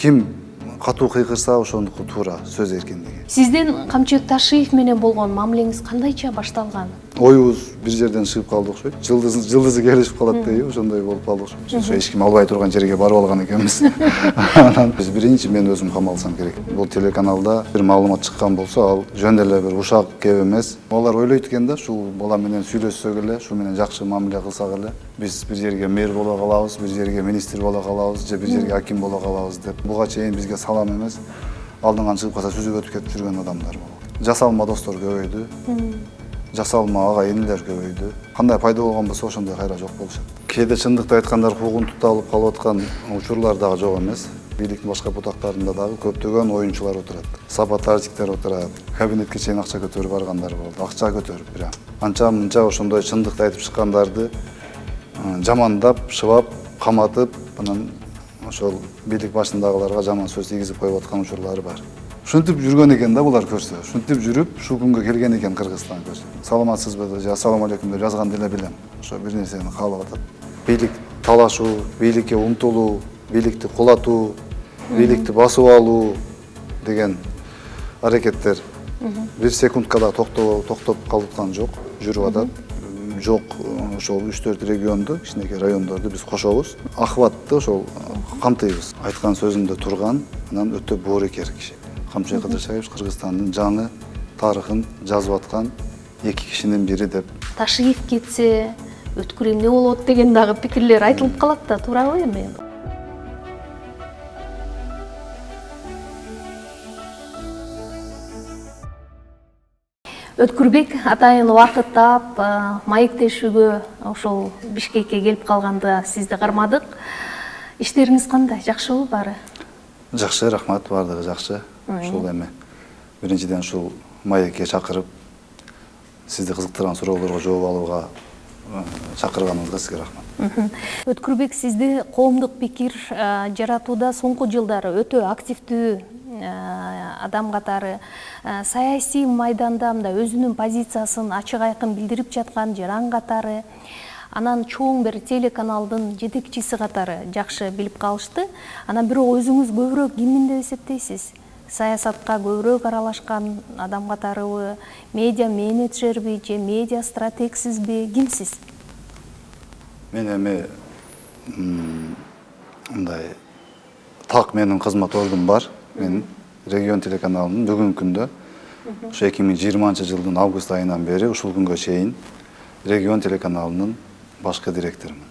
ким катуу кыйкырса ошондуку туура, сөз эркиндиги. Сиздин Камчыбек Ташиев менен болгон мамилеңиз кандайча башталган? Оюбуз бир жерден чыгып калды окшойт. Жылдызы келишип калат дейби, ошондой болуп калды окшойт. Ошо эч ким албай турган жерге барып алган экенбиз. Анан биз биринчи мен өзүм камалсам керек. Бул телеканалда бир маалымат чыккан болсо, ал жөн эле бир ушак кеп эмес. Алар ойлойт экен да, ушул бала менен сүйлөшсөк эле, ушул менен жакшы мамиле кылсак эле, биз бир жерге мэр боло калабыз, бир жерге министр боло калабыз, же бир жерге аким боло калабыз деп. Буга чейин бизге салам эмес, алдыңан чыгып калса сүзүп өтүп кетип жүргөн адамдар болот. Жасалма достор көбөйдү. Жасалма ага энелер көбөйдү. Кандай пайда болгон болсо ошондой кайра жок болушат. Кээде чындыкты айткандар куугун тутталып калып аткан учурлар дагы жок эмес. Бийликтин башка бутактарында дагы көптөгөн оюнчулар отурат. Саботажниктер отурат. Кабинетке чейин акча көтөрүп баргандар болду. Акча көтөрүп бирок. Анча-мынча ошондой чындыкты айтып чыккандарды жамандап, шыбап, каматып, анан ошол бийлик башындагыларга жаман сөз тийгизип коюп аткан учурлары бар. Ушинтип жүргөн экен да булар көрсө. Ушинтип жүрүп, ушул күнгө келген экен Кыргызстан көрсө. Саламатсызбы же ассаламу алейкум деп жазган деле билем. Ошо бир нерсени каалап атат. Бийлик талашуу, бийликке умтулуу, бийликти кулатуу, бийликти басып алуу деген аракеттер бир секундка да токтоп калып аткан жок, жүрүп атат. Жок, ошол 3-4 регионду, кичинекей райондорду биз кошобуз. Ахватты ошол камтыйбыз. Айткан сөзүндө турган, анан өтө боорукер киши. Камчыбек Кыдыршаев Кыргызстандын жаңы тарыхын жазып аткан эки кишинин бири деп. Ташиев кетсе, өткүр эмне болот деген дагы пикирлер айтылып калат да, туурабы эми? Өткүрбек атайын убакыт таап, маектешүүгө ошол Бишкекке келип калганда сизди кармадык. Иштериңиз кандай? Жакшыбы баары? Жакшы, рахмат, баардыгы жакшы. Ушул эми биринчиден ушул маекке чакырып, сизди кызыктырган суроолорго жооп алууга чакырганыңызга сизге рахмат. Өткүрбек, сизди коомдук пикир жаратууда соңку жылдары өтө активдүү адам катары, саясий майданда мындай өзүнүн позициясын ачык айкын билдирип жаткан жаран катары, анан чоң бир телеканалдын жетекчиси катары жакшы билип калышты. Анан бирок өзүңүз көбүрөөк кимин деп эсептейсиз? Саясатка көбүрөөк аралашкан адам катарыбы, медиа менеджерби же медиа стратегсизби, кимсиз? Мен эми мындай так менин кызмат ордум бар. Мен регион телеканалынын бүгүнкү күндө ошо 2020 жылдын август айынан бери ушул күнгө чейин регион телеканалынын башкы директорумун.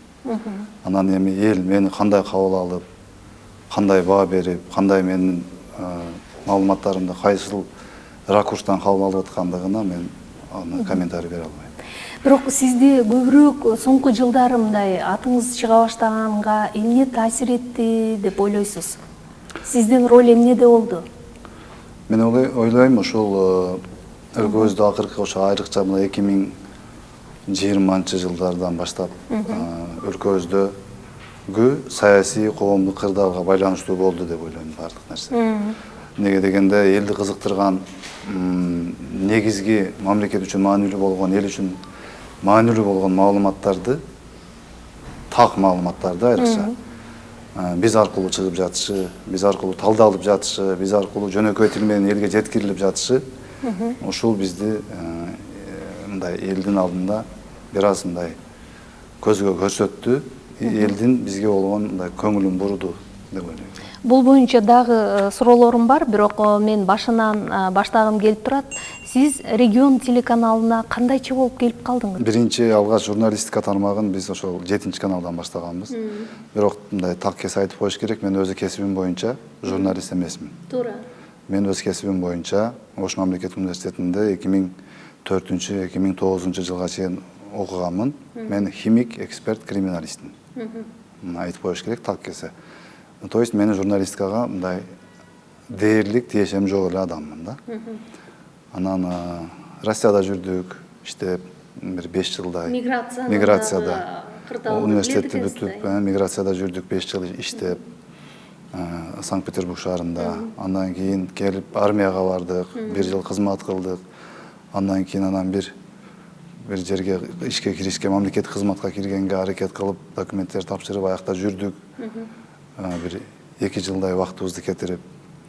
Анан эми эл мени кандай кабыл алып, кандай баа берип, кандай менин маалыматтарымды кайсыл ракурстан кабыл алып аткандыгына мен аны комментарий бере албайм. Бирок сизди көбүрөөк соңку жылдары мындай атыңыз чыга баштаганга эмне таасир этти деп ойлойсуз? Сиздин роль эмнеде болду? Мен ойлойм, ушул өлкөбүздө акыркы ошо айрыкча мына 2020 жылдардан баштап өлкөбүздөгү саясий коомдук кырдаалга байланыштуу болду деп ойлойм баардык нерсе. Неге дегенде элди кызыктырган негизги мамлекет үчүн маанилүү болгон, эл үчүн маанилүү болгон маалыматтарды, так маалыматтарды айрыкча биз аркылуу чыгып жатышы, биз аркылуу талдалып жатышы, биз аркылуу жөнөкөй тил менен элге жеткирилип жатышы, ушул бизди мындай элдин алдында бир аз мындай көзгө көрсөттү, элдин бизге болгон мындай көңүлүн буруду деп ойлойм. Бул боюнча дагы суроолорум бар, бирок мен башынан баштагым келип турат. Сиз регион телеканалына кандайча болуп келип калдыңыз? Биринчи алгач журналистика тармагын биз ошол 7-каналдан баштаганбыз. Бирок мындай так кес айтып коюш керек, мен өзү кесибим боюнча журналист эмесмин. Туура. Мен өз кесибим боюнча Ош мамлекеттик университетинде 2004-2009 жылга чейин окуганмын. Мен химик, эксперт, криминалистмин. Айтып коюш керек, так кесе. То есть мен журналистикага мындай дээрлик, тиешем жок эле адаммын да. Анан Россияда жүрдүк, иштеп, бир 5 жылдай. Миграцияда. Университетти бүтүп, миграцияда жүрдүк 5 жыл иштеп, Санкт-Петербург шаарында. Андан кийин келип армияга бардык, 1 жыл кызмат кылдык. Андан кийин бир жерге ишке киришке, мамлекеттик кызматка киргенге аракет кылып, документтер тапшырып, аякта жүрдүк. Бир 2 жылдай убактыбызды кетирип,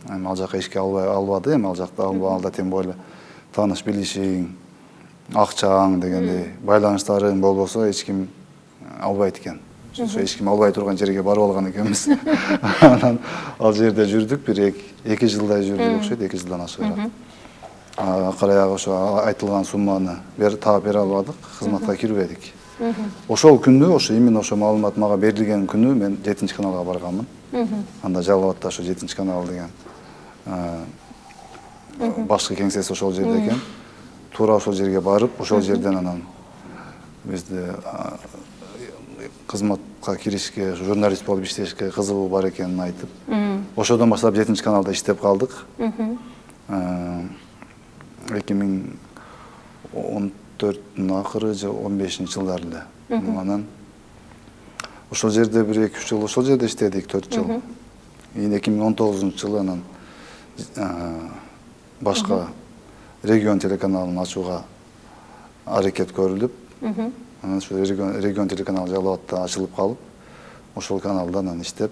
ал жака ишке албады, ал жакта алда тем более тааныш билишиң, акчаң дегендей байланыштарың болбосо эч ким албайт экен. Эч ким албай турган жерге барып алган экенбиз. Анан ал жерде жүрдүк, бир 2 жылдай жүрдүк окшойт, 2 жылдан ашыгыраак. Акыры аягы ошо айтылган сумманы таап бере албадык, кызматка кирбедик. Ошол күнү, именно ошо маалымат мага берилген күнү мен 7 каналга барганмын. Анда Жалал Абадта ошо 7 канал деген башкы кеңсеси ошол жерде экен. Туура ошол жерге барып, ошол жерден анан бизди кызматка киришке, журналист болуп иштешке кызыгуу бар экенин айтып, ошодон баштап 7 каналда иштеп калдык. 2014-тün акыры же 15-жылдары эле. Анан ошол жерде 1-2 жыл ошол жерде иштедик, 4 жыл. Кийин 2019-жылы анан башка регион телеканалын ачууга аракет көрүлүп, анан ошо регион телеканалы Жалал Абадта ачылып калып, ошол каналда анан иштеп,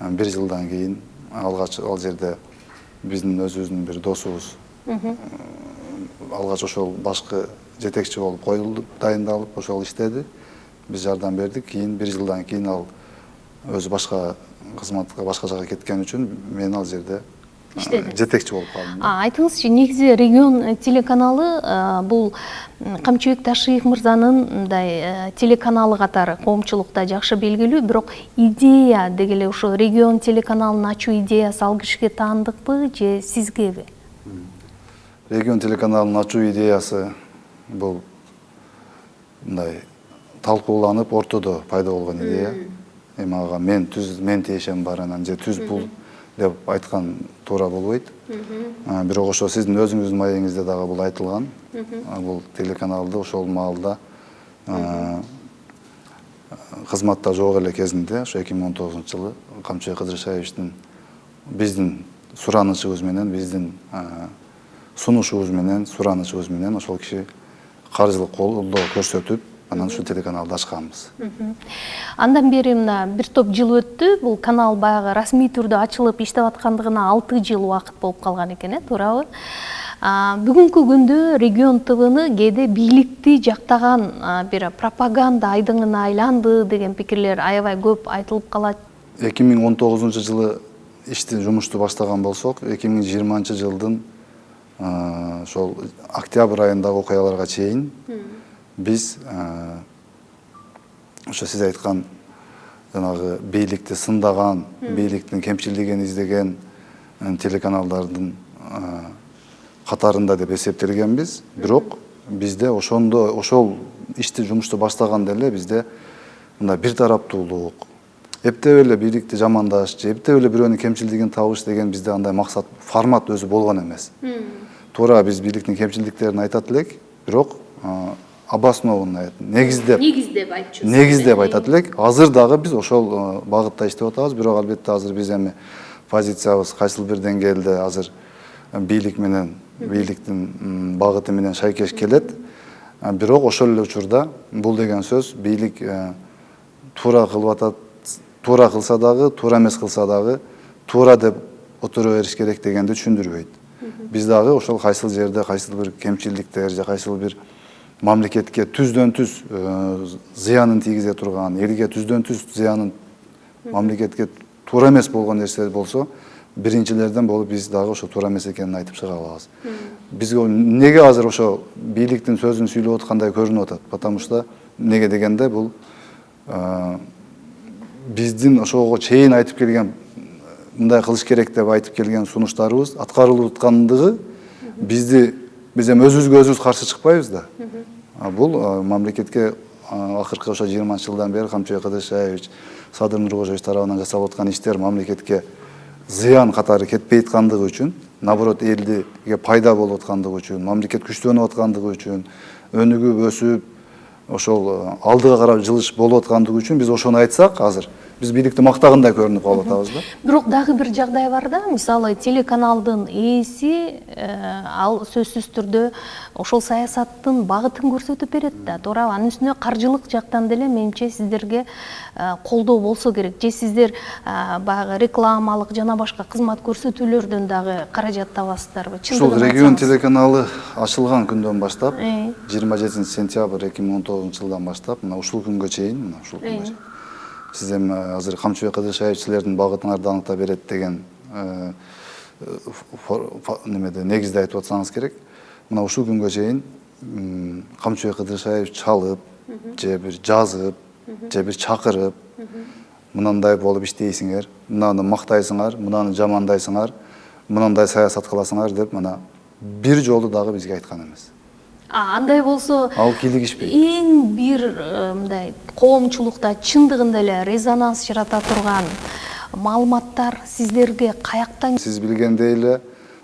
1 жылдан кийин алгач ал жерде биздин өзүбүздүн бир досубуз алгач ошол башкы жетекчи болуп коюлду, дайындалып, ошол иштеди. Биз жардам бердик. Кийин 1 жылдан кийин ал өзү башка кызматка, башка жака кеткен үчүн мен ал жерде жетекчи болуп калдым. Айтыңызчы, негизи регион телеканалы бул Камчыбек Ташиев мырзанын мындай телеканалы катары коомчулукта жакшы белгилүү, бирок идея дегеле ошо регион телеканалын ачуу идеясы ал кишиге таандыкпы же сизгеби? Регион телеканалын ачуу идеясы бул мындай талкууланып ортодо пайда болгон идея. Эми ага мен тиешем бар, анан же түз бул деп айткан туура болбойт. Бирок ошо сиздин өзүңүздүн маегиңизде дагы бул айтылган. Бул телеканалды ошол маалда кызматта жок эле кезинде, ошо 2019-жылы Камчыбек Кыдыршаевичтин биздин суранычыбыз менен, биздин сунушубуз менен, суранычыбыз менен ошол киши каржылык колдоо көрсөтүп, анан ушул телеканалды ачканбыз. Андан бери мына бир топ жыл өттү. Бул канал баягы расмий түрдө ачылып иштеп аткандыгына 6 жыл убакыт болуп калган экен, туурабы? Бүгүнкү күндө регион ТВны кээде бийликти жактаган бир пропаганда айдыңына айланды деген пикирлер аябай көп айтылып калат. 2019-жылы жумушту баштаган болсок, 2020-жылдын ошол октябрь айындагы окуяларга чейин биз ошо сиз айткан жанагы бийликти сындаган, бийликтин кемчилигин издеген телеканалдардын катарында деп эсептелгенбиз. Бирок бизде ошол жумушту баштаганда эле бизде мындай бир тараптуулук, эптеп эле бийликти жамандаш же эптеп эле бирөөнүн кемчилигин табыш деген бизде андай максат, формат өзү болгон эмес. Туура биз бийликтин кемчиликтерин айтат элек, бирок обоснованный, негиздеп айтат элек. Азыр дагы биз ошол багытта иштеп атабыз, бирок албетте азыр биз эми позициябыз кайсыл бир деңгээлде азыр бийлик менен, бийликтин багыты менен шайкеш келет. Бирок ошол эле учурда бул деген сөз бийлик туура кылып атат, туура кылса дагы, туура эмес кылса дагы, туура деп отура бериш керек дегенди түшүндүрбөйт. Биз дагы ошол кайсыл жерде кайсыл бир кемчиликтер же кайсыл бир мамлекетке түздөн түз зыянын тийгизе турган, элге түздөн түз зыянын, мамлекетке туура эмес болгон нерсе болсо, биринчилерден болуп биз дагы ошо туура эмес экенин айтып чыга алабыз. Бизге неге азыр ошо бийликтин сөзүн сүйлөп аткандай көрүнүп атат? Потому что неге дегенде бул биздин ошого чейин айтып келген, мындай кылыш керек деп айтып келген сунуштарыбыз аткарылып аткандыгы биз эми өзүбүзгө өзүбүз каршы чыкпайбыз да. Бул мамлекетке акыркы ошо 20-жылдан бери Камчыбек Кыдыршаевич, Садыр Нуркожоевич тарабынан жасалып аткан иштер мамлекетке зыян катары кетпей аткандыгы үчүн, наоборот элге пайда болуп аткандыгы үчүн, мамлекет күчтөнүп аткандыгы үчүн, өнүгүп өсүп, ошол алдыга карап жылыш болуп аткандыгы үчүн биз ошону айтсак азыр биз бийликти мактагандай көрүнүп калып атабыз да. Бирок дагы бир жагдай бар да, мисалы телеканалдын ээси ал сөзсүз түрдө ошол саясаттын багытын көрсөтүп берет да, туура. Анын үстүнө каржылык жактан деле менимче сиздерге колдоо болсо керек. Же сиздер баягы рекламалык жана башка кызмат көрсөтүүлөрдөн дагы каражат табасыздарбы? Ушул регион телеканалы ачылган күндөн баштап, 27 сентябрь 2019 жылдан баштап, мына ушул күнгө чейин, мына ушул күнгө чейин сиз эми азыр Камчыбек Кыдыршаев силердин багытыңарды аныктап берет деген немеде негизде айтып атсаңыз керек. Мына ушул күнгө чейин Камчыбек Кыдыршаев чалып, же бир жазып, же бир чакырып, мынандай болуп иштейсиңер, мынаны мактайсыңар, мынаны жамандайсыңар, мынандай саясат кыласыңар деп мына бир жолу дагы бизге айткан эмес. Андай болсо, Ал кийлигишпейт. эң бир мындай коомчулукта чындыгында эле резонанс жарата турган маалыматтар сиздерге каяктан? Сиз билгендей эле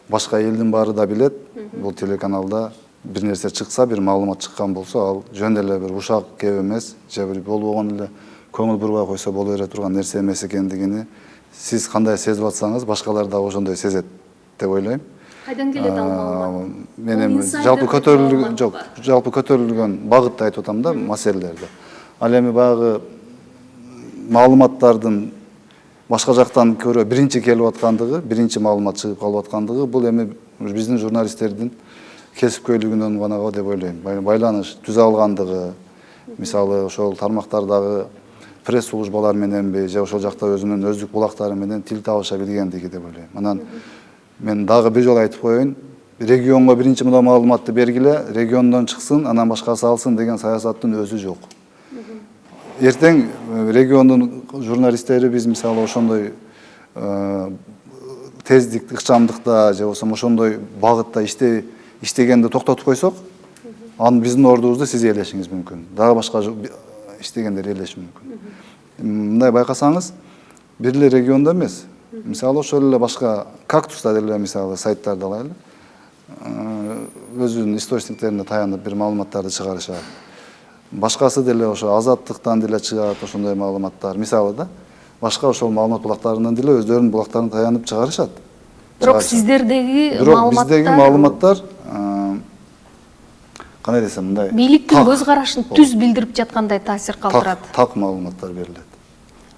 башка элдин баары да билет. Бул телеканалда бир нерсе чыкса, бир маалымат чыккан болсо, ал жөн эле бир ушак кеп эмес, же бир болбогон эле көңүл бурбай койсо боло бере турган нерсе эмес экендигини сиз кандай сезип атсаңыз, башкалар да ошондой сезет деп ойлойм. Кайдан келет ал маалымат? Мен эми жалпы көтөрүлгөн багытты айтып атам да, маселелерди. Ал эми баягы маалыматтардын башка жактан көрө биринчи келип аткандыгы, биринчи маалымат чыгып калып аткандыгы, бул эми биздин журналисттердин кесипкөйлүгүнөн гана деп ойлойм. Байланыш түзө алгандыгы, мисалы ошол тармактардагы пресс службалар мененби, же ошол жакта өзүнүн өздүк булактары менен тил табыша билгендиги деп ойлойм. Анан мен дагы бир жолу айтып коеюн, регионго биринчи мына маалыматты бергиле, региондон чыксын, анан башкасы алсын деген саясаттын өзү жок. Эртең региондун журналисттери биз мисалы ошондой тездик, ыкчамдыкта же болбосо ошондой багытта иштегенди токтотуп койсок, анын биздин ордубузду сиз ээлешиңиз мүмкүн. Дагы башка иштегендер ээлеши мүмкүн. Мындай байкасаңыз, бир эле региондо эмес, мисалы ошол эле башка Кактуста деле мисалы сайттарды алайлы. Өзүнүн источниктерине таянып бир маалыматтарды чыгарышат. Башкасы деле ошо Азаттыктан деле чыгат ошондой маалыматтар. Мисалы да, башка ошол маалымат булактарынан деле өздөрүнүн булактарын таянып чыгарышат. Бирок сиздердеги маалыматтар кандай десем, мындай бийликтин көз карашын түз билдирип жаткандай таасир калтырат. Так маалыматтар берилет.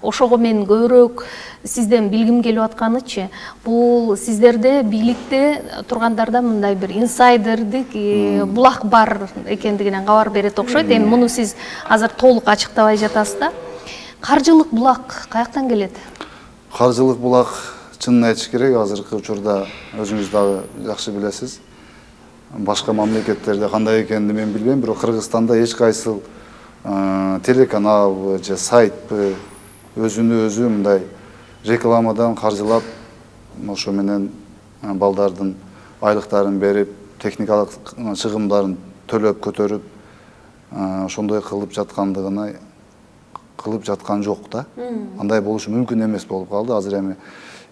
Ошого мен көбүрөөк сизден билгим келип атканычы, бул сиздерде бийликте тургандарда мындай бир инсайдердик булак бар экендигинен кабар берет окшойт. Эми муну сиз азыр толук ачыктабай жатасыз да. Каржылык булак каяктан келет? Каржылык булак, чынын айтыш керек, азыркы учурда өзүңүз дагы жакшы билесиз. Башка мамлекеттерде кандай экенин мен билбейм, бирок Кыргызстанда эч кайсыл телеканал же сайтпы өзүнү өзү мындай рекламадан каржылап, ошо менен балдардын айлыктарын берип, техникалык чыгымдарын төлөп көтөрүп, ошондой кылып жаткан жок да. Андай болушу мүмкүн эмес болуп калды. Азыр эми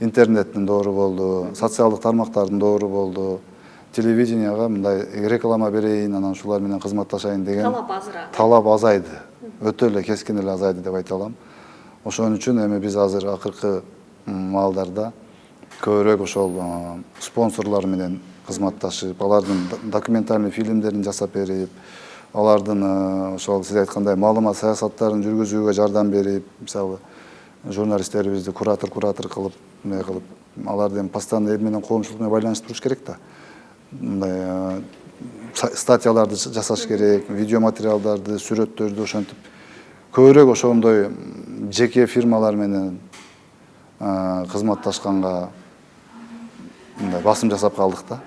интернеттин доору болду, социалдык тармактардын доору болду. Телевиденияга мындай реклама берейин, анан ушулар менен кызматташайын деген талап азайды. Өтө эле кескин эле азайды деп айта алам. Ошон үчүн эми биз азыр акыркы маалдарда көбүрөөк ошол спонсорлор менен кызматташып, алардын документальный фильмдерин жасап берип, алардын ошол сиз айткандай маалымат саясаттарын жүргүзүүгө жардам берип, мисалы журналисттерибизди куратор кылып, эмне кылып, аларды эми постоянно эл менен коомчулук менен байланыштырыш керек да. Мындай статьяларды жасаш керек, видео материалдарды, сүрөттөрдү ошентип көбүрөөк ошондой жеке фирмалар менен кызматташканга мындай басым жасап калдык да.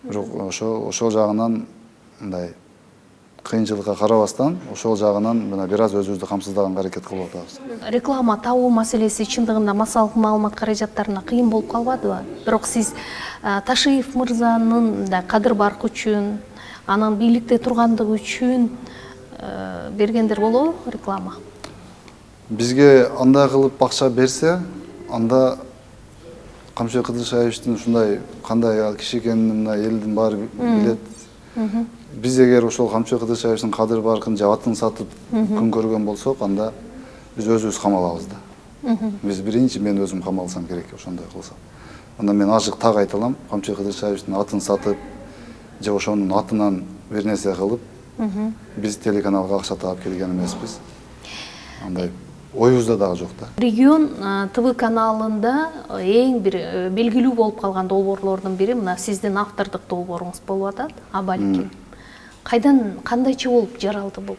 Бирок ошол жагынан мындай кыйынчылыкка карабастан, ошол жагынан мына бир аз өзүбүздү камсыздаганга аракет кылып атабыз. Реклама табуу маселеси чындыгында массалык маалымат каражаттарына кыйын болуп калбадыбы? Бирок сиз Ташиев мырзанын кадыр баркы үчүн, анын бийликте тургандыгы үчүн бергендер болобу реклама? Бизге андай кылып акча берсе, анда Камчыбек Кыдыршаевичтин ушундай кандай киши экенин мына элдин баары билет. Биз эгер ошол Камчыбек Кыдыршаевичтин кадыр баркын же атын сатып күн көргөн болсок, анда биз өзүбүз камалабыз да. Биз биринчи мен өзүм камалсам керек ошондой кылсам. Андан мен ажык так айта алам, Камчы Кыдыршаевичтин атын сатып же ошонун атынан бир нерсе кылып, биз телеканалга акча таап келген эмеспиз. Андай оюбузда дагы жок да. Регион ТВ каналында эң бир белгилүү болуп калган долбоорлордун бири мына сиздин автордук долбооруңуз болуп атат, Абалким. Кайдан, кандайча болуп жаралды бул?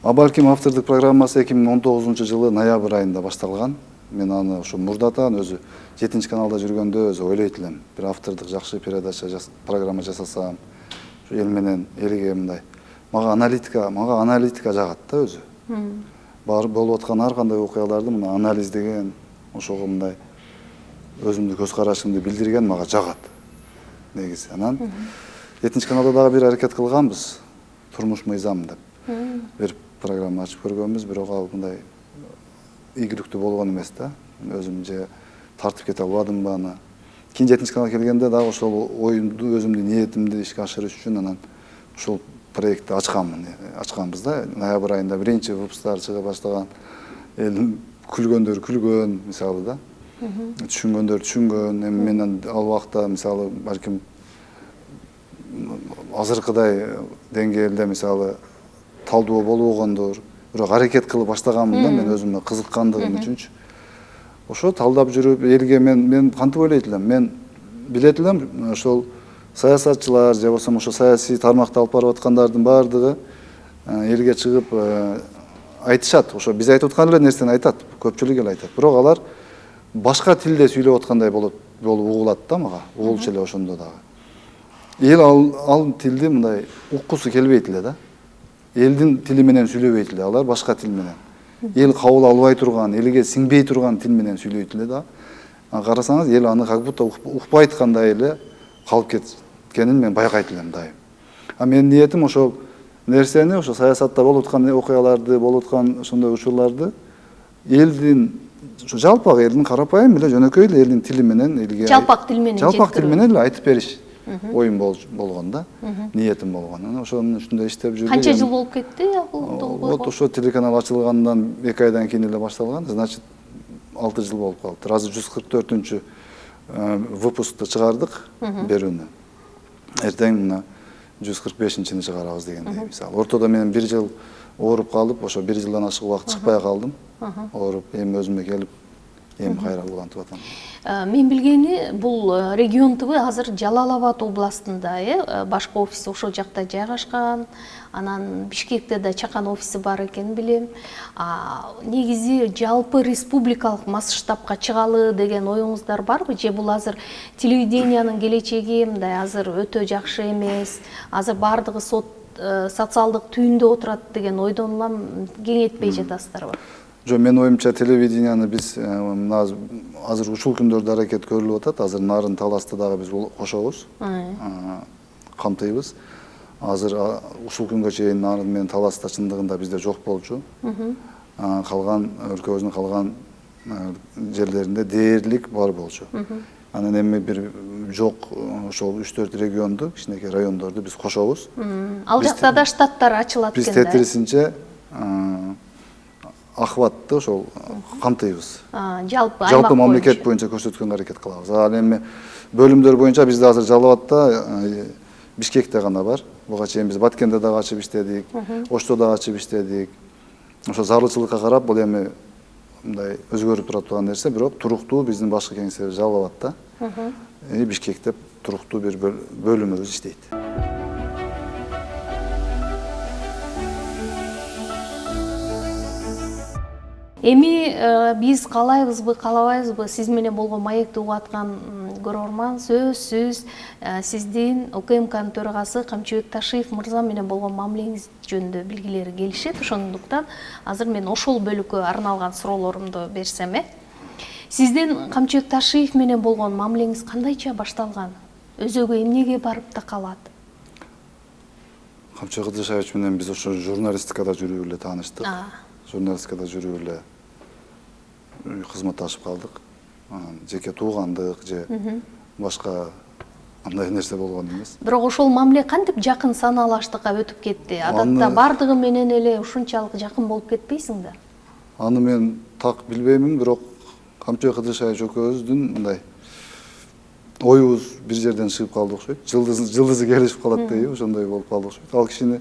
Абалким автордук программасы 2019-жылы ноябрь айында башталган. Мен аны ошо мурдатан өзү 7 каналда жүргөндө өзү ойлойт элем. Бир автордук жакшы передача программа жасасам, ошо эл менен элге мындай. Мага аналитика жагат да өзү. Бар болуп аткан ар кандай окуяларды мына анализдеген, ошого мындай өзүмдүн көз карашымды билдирген мага жагат. Негизи анан 7 каналда дагы бир аракет кылганбыз. Турмуш мыйзам деп. Бир программа ачып көргөнбүз, бирок ал мындай ийгиликтүү болгон эмес да. Өзүм же тартып кете албадымбы аны. Кийин 7 каналга келгенде дагы ошол оюмду, өзүмдүн ниетимди ишке ашырыш үчүн анан ошол проектти ачканбыз да. Ноябрь айында биринчи выпусктар чыга баштаган. Эл күлгөндөр күлгөн, мисалы да. Түшүнгөндөр түшүнгөн. Эми мен ал убакта мисалы балким азыркыдай деңгээлде мисалы талдоо болбогондор, бирок аракет кылып баштаганмын да, мен өзүмө кызыккандыгым үчүнчү. Ошо талдап жүрүп элге мен кантип ойлойт элем, мен билет элем ошол саясатчылар же болбосо ошо саясий тармакта алып барып аткандардын баардыгы элге чыгып айтышат. Ошо биз айтып аткан эле нерсени айтат, көпчүлүк эл айтат. Бирок алар башка тилде сүйлөп аткандай болуп угулат да мага, угулчу эле ошондо дагы. Эл ал тилди мындай уккусу келбейт эле да. Элдин тили менен сүйлөбөйт эле, алар башка тил менен. Эл кабыл албай турган, элге сиңбей турган тил менен сүйлөйт эле да. Карасаңыз, эл аны как будто укпайт кандай эле калып кеткенин мен байкайт элем дайым. Менин ниетим ошол нерсени, ошо саясатта болуп аткан окуяларды, болуп аткан ошондой учурларды элдин жалпак элдин карапайым эле жөнөкөй эле элдин тили менен элге Жалпак тил менен эле айтып бериш оюм болгон да, ниетим болгон. Ошонун үстүндө иштеп жүрдүм. Канча жыл болуп кетти бул долбоор? Вот ошо телеканал ачылгандан 2 айдан кийин эле башталган. Значит, 6 жыл болуп калды. Азыр 144-чү выпускту чыгардык берүүнү. Эртең мына 145-чини чыгарабыз дегендей. Мисалы, ортодо мен 1 жыл ооруп калып, ошо 1 жылдан ашык убакыт чыкпай калдым. Ооруп, эми өзүмө келип, эми кайра улантып атам. Мен билгени бул регион ТВ азыр Жалал Абад областында, башкы офиси ошол жакта жайгашкан. Анан Бишкекте да чакан офиси бар экенин билем. Негизи жалпы республикалык масштабка чыгалы деген оюңуздар барбы? Же бул азыр телевидениянын келечеги мындай азыр өтө жакшы эмес, азыр бардыгы социалдык түйүндө отурат деген ойдон улам кеңейтпей жатасыздарбы? Жо, мен оюмча телевиденияны биз азыр ушул күндөрдө аракет көрүлүп атат. Азыр Нарын Таласты дагы биз кошобуз, камтыйбыз. Азыр ушул күнгө чейин Нарын менен Таласта чындыгында бизде жок болчу. Калган өлкөбүздүн калган жерлеринде дээрлик бар болчу. Анан эми бир жок ошол 3-4 регионду, кичинекей райондорду биз кошобуз. Ал жакта да штаттар ачылат экен да. Биз тетирисинче ахватты ошол камтыйбыз. Жалпы мамлекет боюнча көрсөткөнгө аракет кылабыз. Ал эми бөлүмдөр боюнча бизде азыр Жалал Абадта, Бишкекте гана бар. Буга чейин биз Баткенде дагы ачып иштедик, Ошто дагы ачып иштедик. Ошо зарылчылыкка карап бул эми мындай өзгөрүп тура турган нерсе, бирок туруктуу биздин башкы кеңсе Жалал Абадта, Бишкекте туруктуу бир бөлүмүбүз иштейт. Эми биз каалайбызбы, каалабайбызбы, сиз менен болгон маекти угуп аткан көрөрман сөзсүз сиздин УКМКнын төрагасы Камчыбек Ташиев мырза менен болгон мамилеңиз жөнүндө билгилери келишет. Ошондуктан азыр мен ошол бөлүккө арналган суроолорумду берсем, сиздин Камчыбек Ташиев менен болгон мамилеңиз кандайча башталган? Өзөгү эмнеге барып такалат? Камчыбек Кыдыршаевич менен биз ошо журналистикада жүрүп эле тааныштык. Журналистикада жүрүп эле кызматташып калдык. Жеке туугандык же башка андай нерсе болгон эмес. Бирок ошол мамиле кантип жакын санаалаштыкка өтүп кетти? Адатта бардыгы менен эле ушунчалык жакын болуп кетпейсиңби? Аны мен так билбеймин, бирок Камчыбек Кыдыршаевич экөөбүздүн мындай оюбуз бир жерден чыгып калды окшойт. Жылдызы келишип калат дейби, ошондой болуп калды окшойт. Ал кишини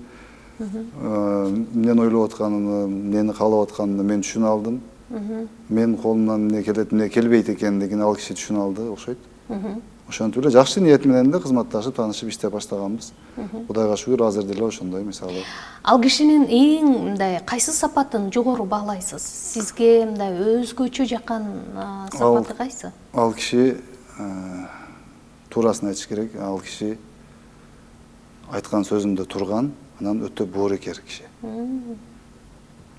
эмнени ойлоп атканын, эмнени каалап атканын мен түшүнө алдым. Менин колумдан эмне келет, эмне келбейт экендигин ал киши түшүнө алды окшойт. Ошентип эле жакшы ниет менен эле кызматташып, таанышып иштеп баштаганбыз. Кудайга шүгүр, азыр деле ошондой мисалы. Ал кишинин эң мындай кайсы сапатын жогору баалайсыз? Сизге мындай өзгөчө жаккан сапаты кайсы? Ал киши туурасын айтыш керек. Ал киши айткан сөзүндө турган, анан өтө боорукер киши.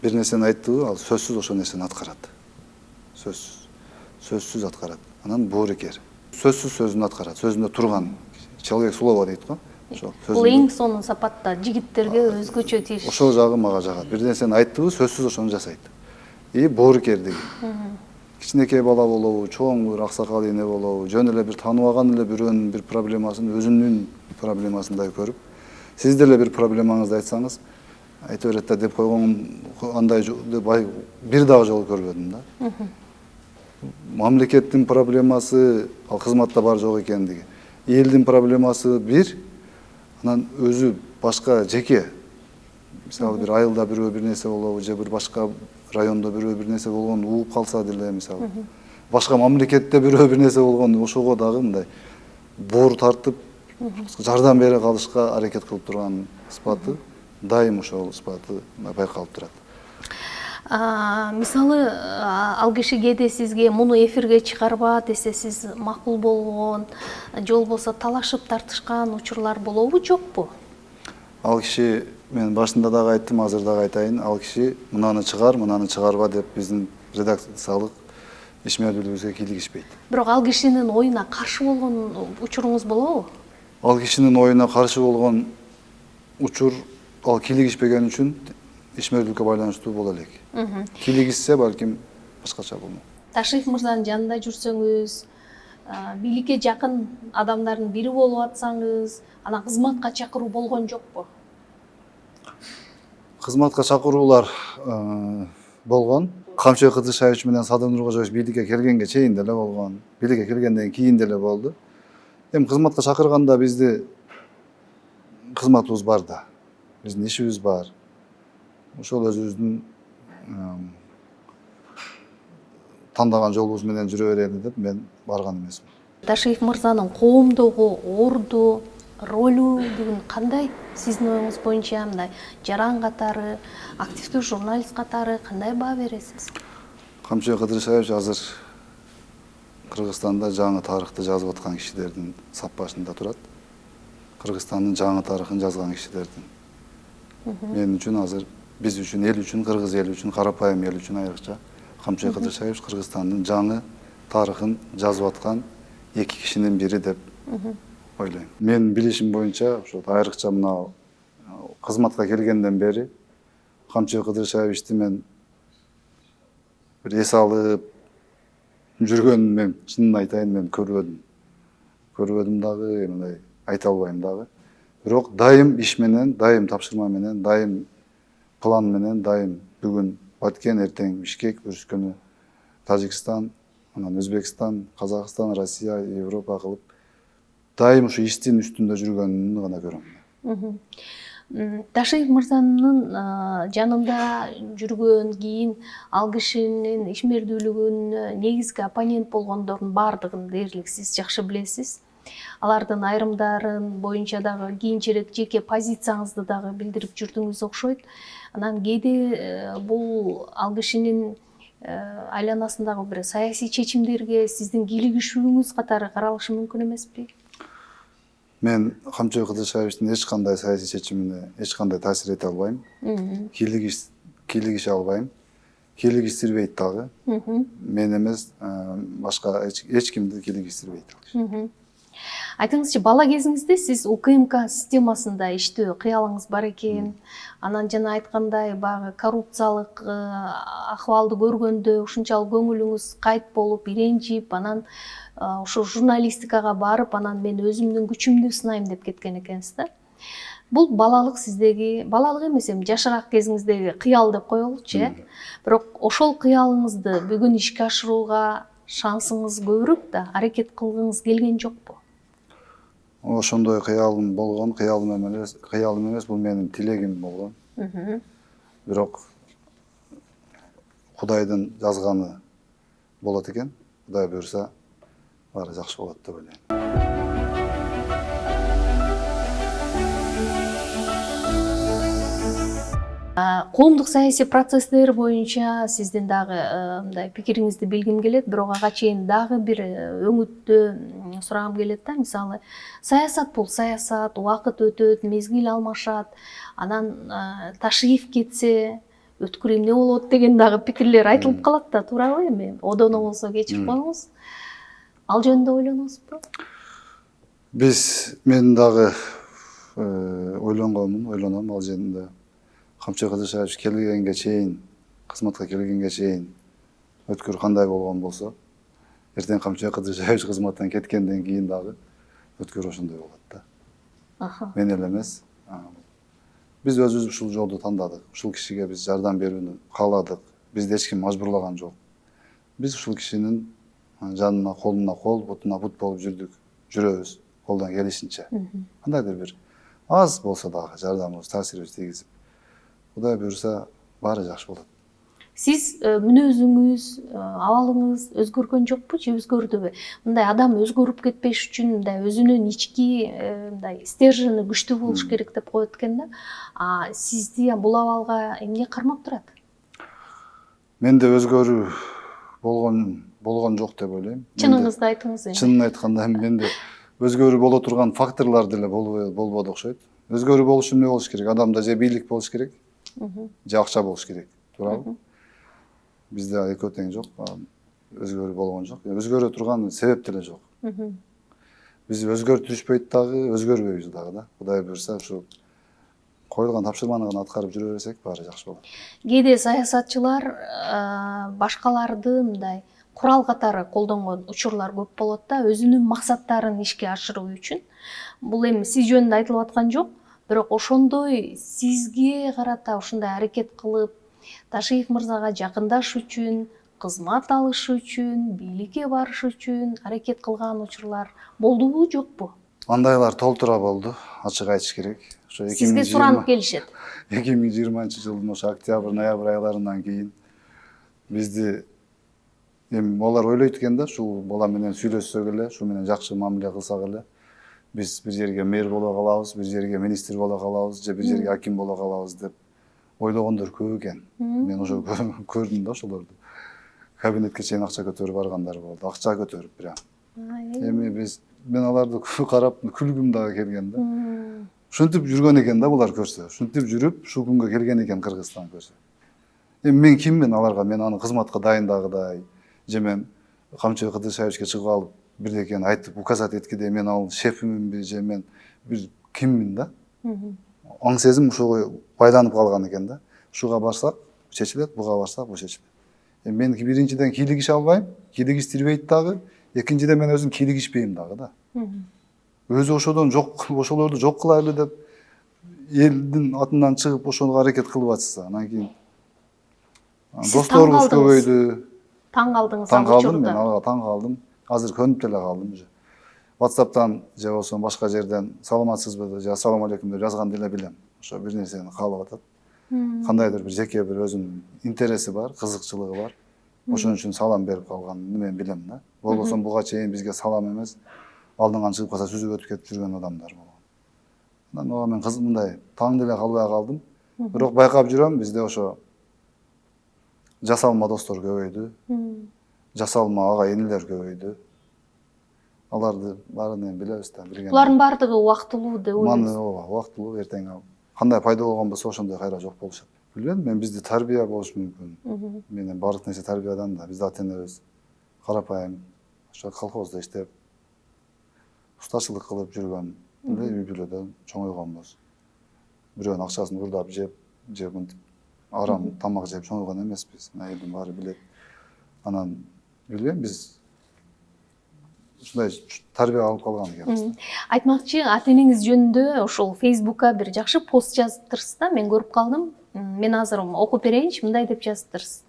Бир нерсени айттыбы, ал сөзсүз ошол нерсени аткарат. Сөзсүз аткарат. Анан боорукер. Сөзсүз сөзүн аткарат, сөзүндө турган. Человек слова дейт го. Бул эң сонун сапатта жигиттерге өзгөчө тиеш. Ошол жагы мага жагат. Бир нерсени айттыбы, сөзсүз ошону жасайт. И боорукердиги. Кичинекей бала болобу, чоң бир аксакал эне болобу, жөн эле бир тааныбаган эле бирөөнүн бир проблемасын өзүнүн проблемасындай көрүп, сиз деле бир проблемаңызды айтсаңыз, айта берет да деп койгон андай бир дагы жолу көрбөдүм да. Мамлекеттин проблемасы ал кызматта бар жок экендиги, элдин проблемасы бир, анан өзү башка жеке, мисалы бир айылда бирөө бир нерсе болобу, же бир башка райондо бирөө бир нерсе болгон угуп калса деле, мисалы башка мамлекетте бирөө бир нерсе болгон, ошого дагы мындай боор тартып жардам бере калышка аракет кылып турган сыпаты, дайым ошол сыпаты байкалып турат. Мисалы, ал киши кээде сизге муну эфирге чыгарба десе, сиз макул болгон, же болбосо талашып тартышкан учурлар болобу, жокпу? Ал киши, мен башында дагы айттым, азыр дагы айтайын, ал киши мынаны чыгар, мынаны чыгарба деп биздин редакциялык ишмердүүлүгүбүзгө кийлигишпейт. Бирок ал кишинин оюна каршы болгон учуруңуз болобу? Ал кишинин оюна каршы болгон учур ал кийлигишпеген үчүн ишмердүүлүккө байланыштуу боло элек. Кийлигишсе балким башкача болмок. Ташиев мырзанын жанында жүрсөңүз, бийликке жакын адамдардын бири болуп атсаңыз, анан кызматка чакыруу болгон жокпу? Кызматка чакыруулар болгон. Камчыбек Кыдыршаевич менен Садыр Нуркожоевич бийликке келгенге чейин деле болгон. Бийликке келгенден кийин деле болду. Эми кызматка чакырганда бизди кызматыбыз бар да. Биздин ишибиз бар. Ошол өзүбүздүн тандаган жолубуз менен жүрө берели деп мен барган эмесмин. Ташиев мырзанын коомдогу орду, ролу бүгүн кандай? Сиздин оюңуз боюнча мындай жаран катары, активдүү журналист катары кандай баа бересиз? Камчыбек Кыдыршаевич азыр Кыргызстанда жаңы тарыхты жазып аткан кишилердин сап башында турат. Кыргызстандын жаңы тарыхын жазган кишилердин. Мен үчүн азыр, биз үчүн, эл үчүн, кыргыз эли үчүн, карапайым эл үчүн айрыкча Камчыбек Кыдыршаевич Кыргызстандын жаңы тарыхын жазып аткан эки кишинин бири деп ойлойм. Мен билишим боюнча, ошо айрыкча мына кызматка келгенден бери Камчыбек Кыдыршаевичти мен бир эс алып жүргөнүн мен чынын айтайын, мен көрбөдүм. Көрбөдүм дагы, мындай айта албайм дагы. Бирок дайым иш менен, дайым тапшырма менен, дайым план менен, дайым бүгүн Баткен, эртең Бишкек, өрүскөнү Тажикстан, анан Өзбекстан, Казакстан, Россия, Европа кылып дайым ушу иштин үстүндө жүргөнүн гана көрөм. Ташиев мырзанын жанында жүргөн кийин ал кишинин ишмердүүлүгүнө негизги оппонент болгондордун баардыгын дээрлик сиз жакшы билесиз. Алардын айрымдарын боюнча дагы кийинчерээк жеке позицияңызды дагы билдирип жүрдүңүз окшойт. Анан кээде бул ал кишинин айланасындагы бир саясий чечимдерге сиздин кийлигишүүңүз катары каралышы мүмкүн эмеспи? Мен Камчыбек Кыдыршаевичтин эч кандай саясий чечимине эч кандай таасир эте албайм. Кийлигише албайм. Кийлигиштирбейт дагы. Мен эмес, башка эч кимди кийлигиштирбейт. Айтыңызчы, бала кезиңизде сиз УКМК системасында иштөө кыялыңыз бар экен. Анан жана айткандай, багы коррупциялык акыбалды көргөндө ушунчалык көңүлүңүз кайт болуп, иренжип, анан ушу журналистикага барып, анан мен өзүмдүн күчүмдү сынайм деп кеткен экенсиз да. Бул балалык сиздеги, балалык эмес эми жашыраак кезиңиздеги кыял деп коелучу, Бирок ошол кыялыңызды бүгүн ишке ашырууга шансыңыз көбүрөөк да, аракет кылгыңыз келген жокпу? Ошондой кыялым болгон, кыялым эмес, бул менин тилегим болгон. Бирок Кудайдын жазганы болот экен. Кудай буйрса, баары жакшы болот деп ойлойм. Коомдук саясий процесстер боюнча сиздин дагы мындай пикириңизди билгим келет, бирок ага чейин дагы бир өңүттү сурагым келет да. Мисалы, саясат бул саясат, убакыт өтөт, мезгил алмашат, анан ташриф кетсе өткүр эмне болот деген дагы пикирлер айтылып калат да, туурабы эми? Одоно болсо кечирип коюңуз. Ал жөнүндө ойлоносузбу? Мен дагы ойлоном ал жөнүндө. Камчы Кыдыршаевич келгенге чейин, кызматка келгенге чейин өткүр кандай болгон болсо, эртең Камчы Кыдыршаевич кызматтан кеткенден кийин дагы өткүр ошондой болот да. Мен эле эмес. Биз өзүбүз ушул жолду тандадык. Ушул кишиге биз жардам берүүнү кааладык. Бизди эч ким мажбурлаган жок. Биз ушул кишинин жанына, колуна кол, бутуна бут болуп жүрөбүз, колдон келишинче. Кандайдыр бир аз болсо дагы жардамыбыз, таасирибиз тийгизип, Кудай буйрса, баары жакшы болот. Сиз мүнөзүңүз, абалыңыз өзгөргөн жокпу же өзгөрдүбү? Мындай адам өзгөрүп кетпеш үчүн мындай өзүнүн ички мындай стержени күчтүү болуш керек деп коет экен да. Сизди бул абалга эмне кармап турат? Менде өзгөрүү болгон жок деп ойлойм. Чыныңызды айтыңыз эми. Чынын айтканда менде өзгөрүү боло турган факторлор деле болбоду окшойт. Өзгөрүү болуш үчүн эмне болуш керек? Адамда же бийлик болуш керек, же акча болуш керек. Туурабы? Бизде экөө тең жок, өзгөрүү болгон жок. Өзгөрө турган себеп деле жок. Биз өзгөртүшпөйт дагы, өзгөрбөйбүз дагы да. Кудай буйрса, ушу коюлган тапшырманы гана аткарып жүрө берсек, баары жакшы болот. Кээде саясатчылар башкаларды мындай курал катары колдонгон учурлар көп болот да, өзүнүн максаттарын ишке ашыруу үчүн. Бул эми сиз жөнүндө айтылып аткан жок, бирок ошондой сизге карата ушундай аракет кылып, Ташиев мырзага жакындаш үчүн, кызмат алыш үчүн, бийликке барыш үчүн аракет кылган учурлар болдубу, жокпу? Андайлар толтура болду, ачык айтыш керек. Сизге суранып келишет. 2020-жылдын ошо октябрь, ноябрь айларынан кийин бизди эми олар ойлойт экен да, ушул бала менен сүйлөшсөк эле, ушу менен жакшы мамиле кылсак эле, биз бир жерге мэр боло калабыз, бир жерге министр боло калабыз, же бир жерге аким боло калабыз деп ойлогондор көп экен. Мен ошо көрдүм да ошолорду. Кабинетке чейин акча көтөрүп баргандар болду. Акча көтөрүп прям. Эми мен аларды карап күлгүм дагы келген да. Ушинтип жүргөн экен да булар көрсө. Ушинтип жүрүп, ушул күнгө келген экен Кыргызстан көрсө. Эми мен киммин аларга? Мен аны кызматка дайындагыдай, же мен Камчы Кыдыршаевичке чыгып алып бирдекени айтып указать эткидей мен ал шефиминби, же мен бир киммин да? Аң сезим ушуга байланып калган экен да. Ушуга барсак чечилет, буга барсак бу чечилет. Мен биринчиден кийлигише албайм, кийлигиштирбейт дагы. Экинчиден мен өзүм кийлигишпейм дагы да. Өзү ошодон жок, ошолорду жок кылайлы деп элдин атынан чыгып ошого аракет кылып атса, анан кийин досторубуз көбөйдү. Таң калдыңыз Таң ал калдым, учурда. мен ага таң калдым. Азыр көнүп деле калдым уже. WhatsApp'тан же болсо башка жерден саламатсызбы же ассаламу алейкум деп жазган деле билем. Ошо бир нерсени каалап атат. Кандайдыр бир жеке бир өзүнүн интереси бар, кызыкчылыгы бар. Ошон үчүн салам берип калганын мен билем да. Болбосо буга чейин бизге салам эмес, алдыңан чыгып калса сүзүп өтүп кетип жүргөн адамдар болгон. Анан ага мен мындай таң деле калбай калдым. Бирок байкап жүрөм, бизде ошо жасалма достор көбөйдү. Жасалма ага энелер көбөйдү. Аларды баарын эми билебиз да, билген. Булардын баардыгы убактылуу деп ойлойсуз. Ооба, убактылуу, эртең кандай пайда болгон болсо ошондой кайра жок болушат. Билбейм, мен бизди тарбия болуш мүмкүн. Менен баардык нерсе тарбиядан да. Биз ата-энебиз карапайым, ошо колхоздо иштеп, устачылык кылып жүргөн, үй бүлөдө чоңойгонбуз. Бирөөнүн акчасын урдап жеп, же мынтип арам тамак жеп чоңойгон эмеспиз. Элдин баары билет. Анан билбейм, биз ушундай тарбия алып калган экенбиз. Айтмакчы, ата энеңиз жөнүндө ошол Facebookка бир жакшы пост жазыптырсыз да, мен көрүп калдым. Мен азыр окуп берейинчи, мындай деп жазыптырсыз.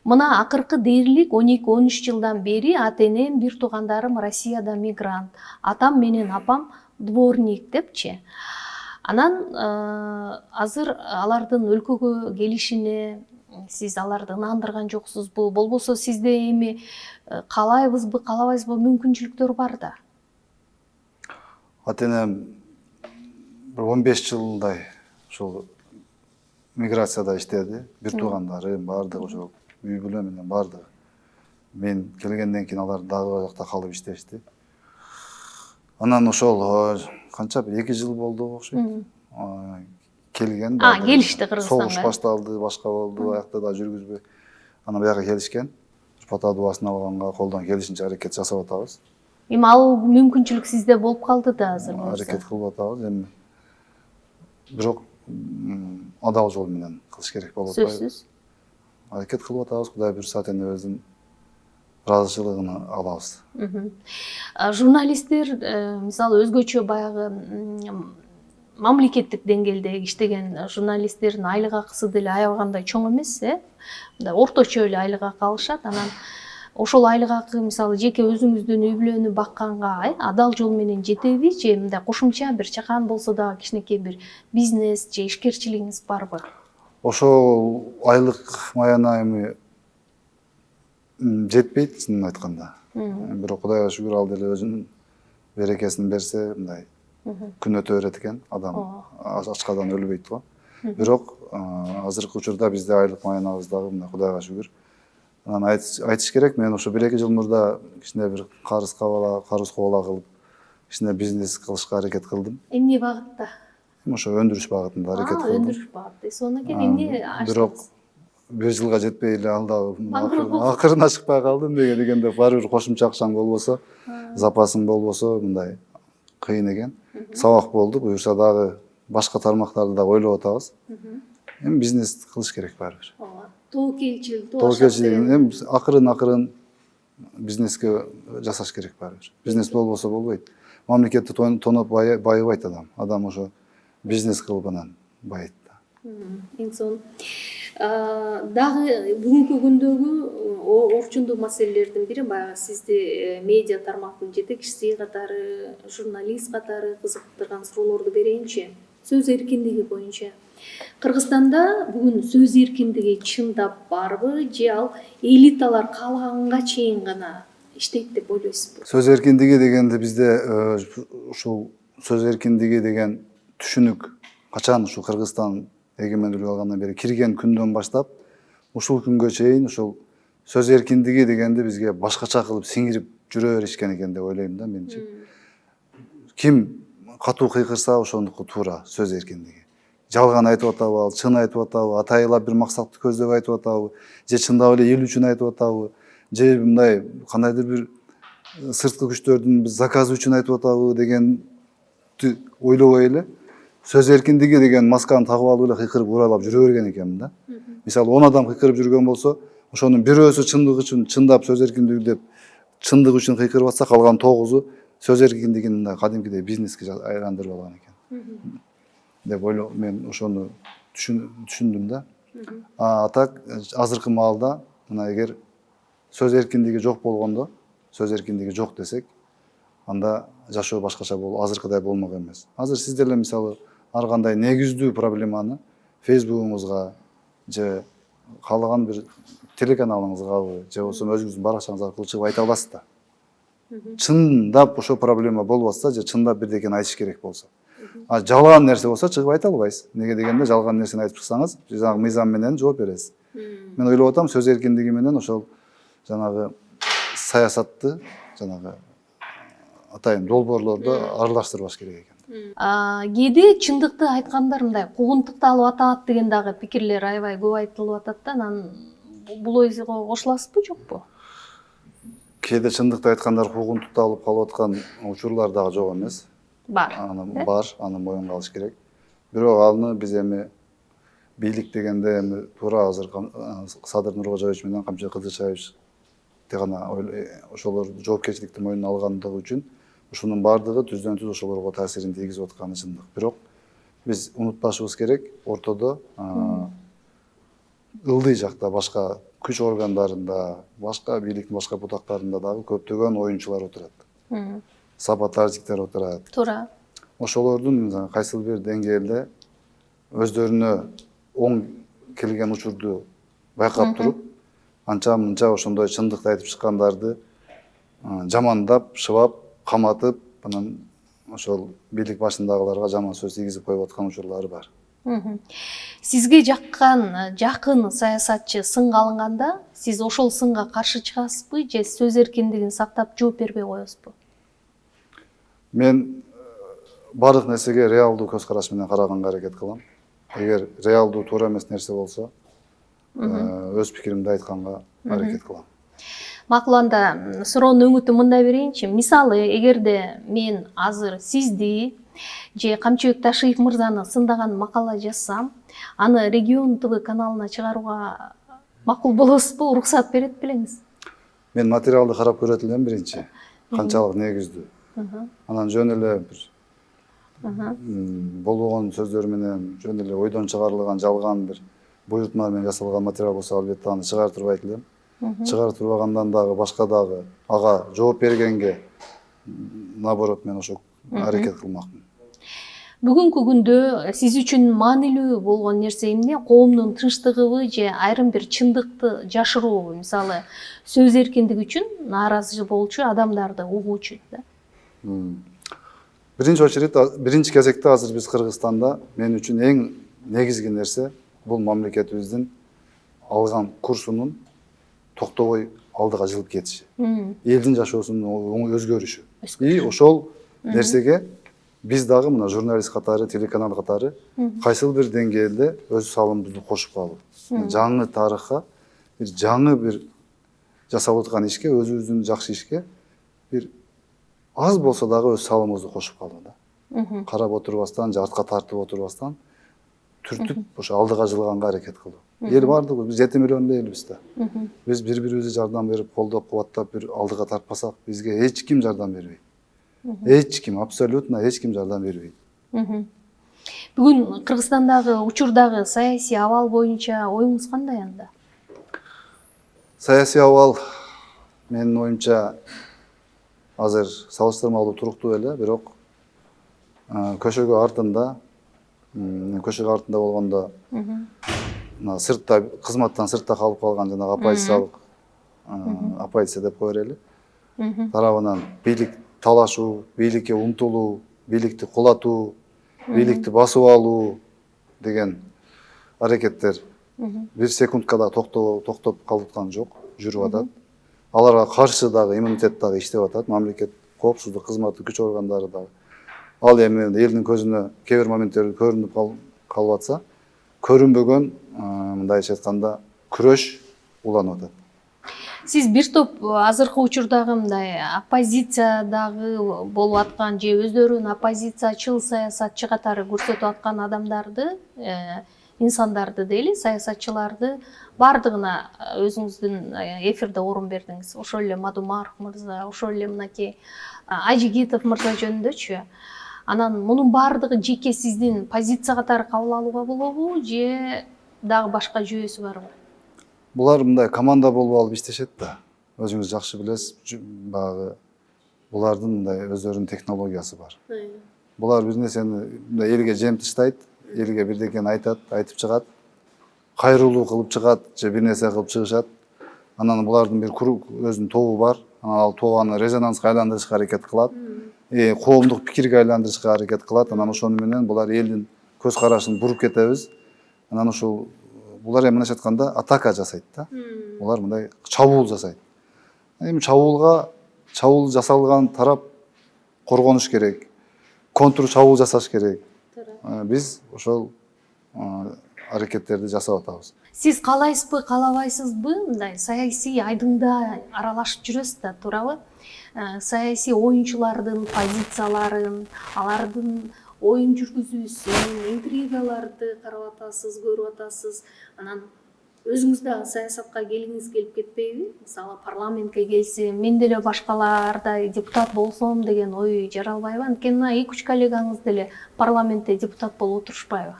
Мына акыркы дээрлик 12-13 жылдан бери ата энем, бир туугандарым Россияда мигрант, атам менен апам дворник депчи. Анан азыр алардын өлкөгө келишине сиз аларды ынандырган жоксузбу? Болбосо сизде эми каалайбызбы, каалабайсызбы мүмкүнчүлүктөр бар да? Ата энем бир 15 жылдай ушул миграцияда иштеди. Бир туугандарым баардыгы ошол үй бүлө менен баардыгы. Мен келгенден кийин алар дагы ал жакта калып иштешти. Анан ошол канча бир 2 жыл болду окшойт. Келген. Келишти Кыргызстанга. Согуш башталды, башка болду, аякта да жүргүзбөй. Анан бияка келишкен. Пата дубасын алганга колдон келишинче аракет жасап атабыз. Эми ал мүмкүнчүлүк сизде болуп калды да азыр. Аракет кылып атабыз эми. Бирок адал жол менен кылыш керек болуп атпайбы? Сөзсүз. Аракет кылып атабыз, Кудай буюрса ата энебиздин ыраазычылыгын алабыз. Журналисттер мисалы өзгөчө баягы мамлекеттик деңгээлде иштеген журналисттердин айлык акысы деле аябагандай чоң эмес, мындай орточо эле айлык акы алышат. Анан ошол айлык акы мисалы жеке өзүңүздүн үй бүлөнү бакканга адал жол менен жетеби же мындай кошумча бир чакан болсо дагы кичинекей бир бизнес же ишкерчилигиңиз барбы? Ошол айлык маяна эми жетпейт чынын айтканда. Бирок Кудайга шүгүр ал деле өзүнүн берекесин берсе, мындай күн өтө берет экен, адам ачкадан өлбөйт го. Бирок азыркы учурда бизде айлык маянабыз дагы мындай Кудайга шүгүр. Анан айтыш керек, мен ошо 1-2 жыл мурда кичине бир карыз кабала кылып, кичине бизнес кылышка аракет кылдым. Эмне багытта? Ошо өндүрүш багытында аракет кылдым. Өндүрүш багыты. Сонун экен, эмне аштыңыз? Бирок 1 жылга жетпей эле ал дагы акырына чыкпай калды. Эмнеге дегенде баары бир кошумча акчаң болбосо, запасың болбосо мындай кыйын экен. Сабак болду. Буюрса дагы башка тармактарды да ойлоп атабыз. Эми бизнес кылыш керек баары бир. Тоокелчилик эми акырын бизнеске жасаш керек баары бир. Бизнес болбосо болбойт. Мамлекетти тоноп байыбайт адам. Адам ошо бизнес кылып анан байыйт да. Эң сонун. Дагы бүгүнкү күндөгү орчундуу маселелердин бири баягы сизди медиа тармактын жетекчиси катары, журналист катары кызыктырган суроолорду берейинчи. Сөз эркиндиги боюнча Кыргызстанда бүгүн сөз эркиндиги чындап барбы же ал элиталар каалаганга чейин гана иштейт деп ойлойсузбу? Сөз эркиндиги дегенде бизде ушул сөз эркиндиги деген түшүнүк качан ушул Кыргызстан эгемендүүлүк алгандан бери кирген күндөн баштап ушул күнгө чейин ушул сөз эркиндиги дегенди бизге башкача кылып сиңирип жүрө беришкен экен деп ойлойм да менчи. Ким катуу кыйкырса ошондуку туура сөз эркиндиги. Жалган айтып атабы, чын айтып атабы, атайылап бир максатты көздөп айтып атабы, же чындап эле эл үчүн айтып атабы, же мындай кандайдыр бир сырткы күчтөрдүн заказы үчүн айтып атабы дегенди ойлобой эле сөз эркиндиги деген масканы тагып алып эле кыйкырып уралап жүрө берген экенмин да. Мисалы 10 адам кыйкырып жүргөн болсо, ошонун бирөөсү чындык үчүн чындап сөз эркиндиги деп чындык үчүн кыйкырып атса, калган 9-у сөз эркиндигин кадимкидей бизнеске айландырып алган экен. Деп ойлойм, мен ошону түшүндүм да. А так азыркы маалда мына эгер сөз эркиндиги жок болгондо, сөз эркиндиги жок десек, анда жашоо башкача азыркыдай болмок эмес. Азыр сиз деле мисалы ар кандай негиздүү проблеманы Facebook'уңузга же каалаган бир телеканалыңызгабы же болбосо өзүңүздүн баракчаңызга аркылуу чыгып айта аласыз да. Чындап ошо проблема болуп атса же чындап бирдекени айтыш керек болсо. А жалган нерсе болсо чыгып айта албайсыз. Неге дегенде жалган нерсени айтып чыксаңыз, жанагы мыйзам менен жооп бересиз. Мен ойлоп атам, сөз эркиндиги менен ошол жанагы саясатты, жанагы атайын долбоорлорду аралаштырбаш керек экен. Кээде чындыкты айткандар мындай куугунтукта алып атат деген дагы пикирлер аябай көп айтылып атат да. Анан бул ойго кошуласызбы, жокпу? Кээде чындыкты айткандар куугунтукта алып калып аткан учурлар дагы жок эмес. Бар. Аны моюнга алыш керек. Бирок аны биз эми бийлик дегенде эми туура азыр Садыр Нуркожоевич менен Камчы Кылдычаевич жоопкерчиликти гана ошолорду жоопкерчиликти мойнуна алгандыгы үчүн ушунун баардыгы түздөн түз ошолорго таасирин тийгизип атканы чындык. Бирок биз унутпашыбыз керек, ортодо ылдый жакта башка күч органдарында, башка бийликтин башка бутактарында дагы көптөгөн оюнчулар отурат. Саботажниктер отурат. Туура. Ошолордун кайсыл бир деңгээлде өздөрүнө оң келген учурду байкап туруп, анча мынча ошондой чындыкты айтып чыккандарды жамандап, шыбап, каматып, анан ошол бийлик башындагыларга жаман сөз тийгизип коюп аткан учурлары бар. Сизге жакын саясатчы сынга алынганда, сиз ошол сынга каршы чыгасызбы же сөз эркиндигин сактап жооп бербей коесузбу? Мен бардык нерсеге реалдуу көз караш менен караганга аракет кылам. Эгер реалдуу туура эмес нерсе болсо, өз пикиримди айтканга аракет кылам. Макул, анда суроонун өңүтүн мындай берейинчи. Мисалы, эгерде мен азыр сизди же Камчыбек Ташиев мырзаны сындаган макала жазсам, аны Регион ТВ каналына чыгарууга макул болосузбу? Уруксат берет белеңиз? Мен материалды карап көрөт элем биринчи. Канчалык негиздүү. Анан жөн эле бир болбогон сөздөр менен, жөн эле ойдон чыгарылган жалган бир буйрутма менен жасалган материал болсо, албетте аны чыгарып турбайт элем. Чыгарып турбагандан дагы башка дагы ага жооп бергенге наоборот мен ошо аракет кылмакмын. Бүгүнкү күндө сиз үчүн маанилүү болгон нерсе эмне? Коомдун тынчтыгыбы же айрым бир чындыкты жашыруубу? Мисалы, сөз эркиндиги үчүн нааразы болчу адамдарды угуучу да. Биринчи кезекте азыр биз Кыргызстанда мен үчүн эң негизги нерсе бул мамлекетибиздин алган курсунун токтобой алдыга жылып кетиши. Элдин жашоосунун өзгөрүшү. И ошол нерсеге биз дагы мына журналист катары, телеканал катары кайсыл бир деңгээлде өз салымыбызды кошуп калып, жаңы тарыхка, жаңы бир жасалып аткан ишке, өзүбүздүн жакшы ишке бир аз болсо дагы өз салымыбызды кошуп калды да. Карап отурбастан же артка тартып отурбастан түртүп ошо алдыга жылганга аракет кылуу. Эл бардыгы, биз 7 миллиондой элбиз да. Биз бири-бирибизге жардам берип, колдоп, кубаттап бир алдыга тартпасак, бизге эч ким жардам бербейт. Эч ким, абсолютно эч ким жардам бербейт. Бүгүн Кыргызстандагы учурдагы саясий абал боюнча оюңуз кандай анда? Саясий абал менин оюмча азыр салыштырмалуу туруктуу эле, бирок көчөгө артында болгондо сыртта, кызматтан сыртта калып калган жанагы оппозиция деп кое берели. Тарабынан бийлик талашуу, бийликке умтулуу, бийликти кулатуу, бийликти басып алуу деген аракеттер бир секундка да токтоп калыпткан жок, жүрүп атат. Аларга каршы дагы иммунитет дагы иштеп атат, мамлекет коопсуздук кызматы күч органдары дагы. Ал эми элдин көзүнө кээ бир моменттер көрүнүп калып атса, көрүнбөгөн, мындайча айтканда, күрөш уланып атат. Сиз бир топ азыркы учурдагы мындай оппозициядагы болуп аткан же өздөрүн оппозициячыл саясатчы катары көрсөтүп аткан адамдарды, инсандарды дейли, саясатчыларды бардыгына өзүңүздүн эфирде орун бердиңиз. Ошол эле Мадумаров мырза, ошол эле мынакей Ажигитов мырза жөнүндөчү. Анан мунун бардыгы жеке сиздин позиция катары кабыл алууга болобу же дагы башка жүйөсү барбы? Булар мындай команда болуп алып иштешет да. Өзүңүз жакшы билесиз, баягы булардын мындай өздөрүнүн технологиясы бар. Булар бир нерсени элге жем таштайт, элге бирдекени айтат, айтып чыгат, кайрылуу кылып чыгат же бир нерсе кылып чыгышат. Анан булардын бир круг өзүнүн тобу бар. Ал топ аны резонанска айландырышка аракет кылат. Коомдук пикирге айландырышка аракет кылат. Анан ошону менен булар элдин көз карашын буруп кетебиз. Анан ошол булар эми мындайча айтканда атака жасайт да. Булар мындай чабуул жасайт. Эми чабуул жасалган тарап коргонуш керек. Контр чабуул жасаш керек. Биз ошол аракеттерди жасап атабыз. Сиз каалайсызбы, каалабайсызбы, мындай саясий айдыңда аралашып жүрөсүз да, туурабы? Саясий оюнчулардын позицияларын, алардын оюн жүргүзүүсүн, интригаларды карап атасыз, көрүп атасыз. Анан өзүңүз дагы саясатка келгиңиз келип кетпейби? Мисалы парламентке келсем, мен деле башкалардай депутат болсом деген ой жаралбайбы? Анткени мына 2-3 коллегаңыз деле парламентте депутат болуп отурушпайбы?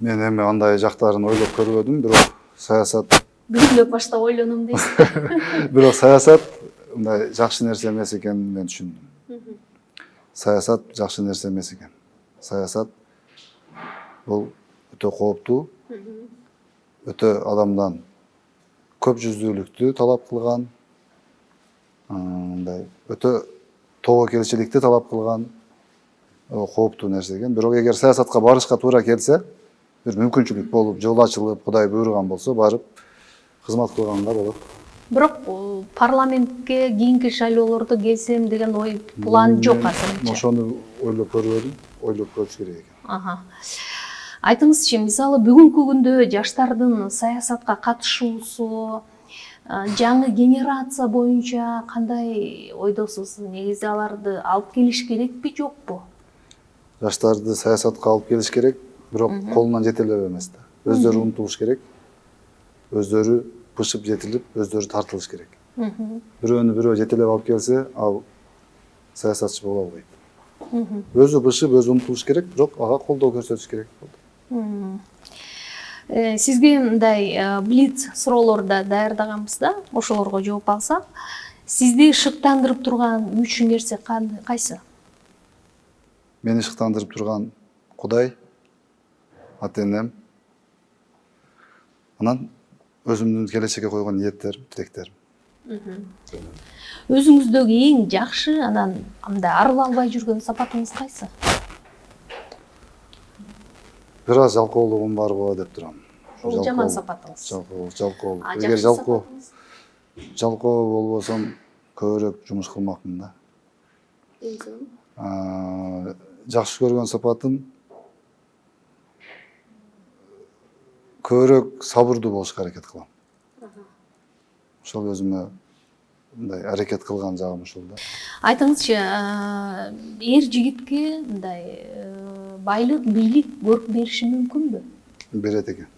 Мен эми андай жактарын ойлоп көрбөдүм, бирок саясат Бүгүндөп баштап ойлоном дейсизби? бирок саясат мындай жакшы нерсе эмес экенин мен түшүндүм. Саясат жакшы нерсе эмес экен. Саясат бул өтө кооптуу, өтө адамдан көп жүздүүлүктү талап кылган, мындай өтө тобокелчиликти талап кылган кооптуу нерсе экен. Бирок эгер саясатка барышка туура келсе, бир мүмкүнчүлүк болуп, жол ачылып, Кудай буйруган болсо, барып кызмат кылганга болот. Бирок парламентке кийинки шайлоолордо келсем деген ой план жок азырынча. Ошону ойлоп көрбөдүм, ойлоп көрүш керек экен. Айтыңызчы, мисалы бүгүнкү күндө жаштардын саясатка катышуусу, жаңы генерация боюнча кандай ойдосуз? Негизи аларды алып келиш керекпи, жокпу? Жаштарды саясатка алып келиш керек, бирок колунан жете эле эмес да. Өздөрү умтулуш керек, өздөрү пышып жетилип, өздөрү тартылыш керек. Бирөөнү бирөө жетелеп алып келсе, ал саясатчы боло албайт. Өзү бышып, өзү умтулуш керек, бирок ага колдоо көрсөтүш керек болду. Сизге мындай блиц суроолорду даярдаганбыз да, ошолорго жооп алсак, сизди шыктандырып турган 3 нерсе кайсы? Мени шыктандырып турган Кудай, ата-энем, анан өзүмдүн келечекке койгон ниеттерим, тилектерим. Өзүңүздөгү эң жакшы, анан мындай арыла албай жүргөн сапатыңыз кайсы? Бир аз жалкоолугум бар го деп турам. Бул жаман сапатыңыз. Жалкоо. Эгер жалкоо болбосом, көбүрөөк жумуш кылмакмын да. Жакшы көргөн сапатым көбүрөөк сабырдуу болушка аракет кылам. Ошол өзүмө мындай аракет кылган жагым ушул да. Айтыңызчы, эр жигитке мындай байлык, бийлик көрүп бериши мүмкүнбү? Берет экен.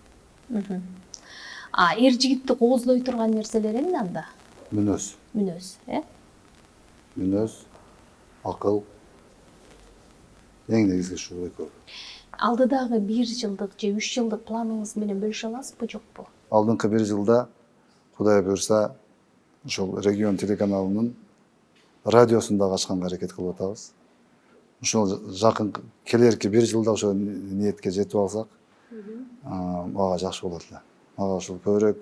Эр жигитти кооздой турган нерселер эмне анда? Мүнөз. Мүнөз, Мүнөз, акыл. Эң негизги ушул экөө. Алдыдагы 1 жылдык же 3 жылдык планыңыз менен бөлүшө аласызбы, жокпу? Алдыңкы 1 жылда Кудай буйрса, ошол регион телеканалынын радиосун дагы ачканга аракет кылып атабыз. Ошол жакын келерки 1 жылда ошол ниетке жетип алсак, мага жакшы болот эле. Мага ушул көбүрөөк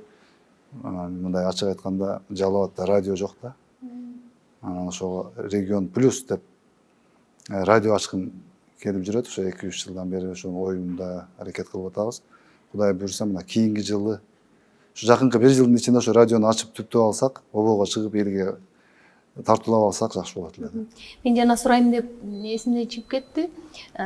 мындай ачык айтканда Жалал Абадта радио жок да. Анан ошого регион плюс деп радио ачкым келип жүрөт. Ошо 2-3 жылдан бери ошол оюмда аракет кылып атабыз. Кудай буйрса, мына кийинки жылы ушу жакынкы 1 жылдын ичинде ошо радиону ачып түптөп алсак, обого чыгып элге тартуулап алсак жакшы болот эле. Мен жана сурайм деп эсимден чыгып кетти.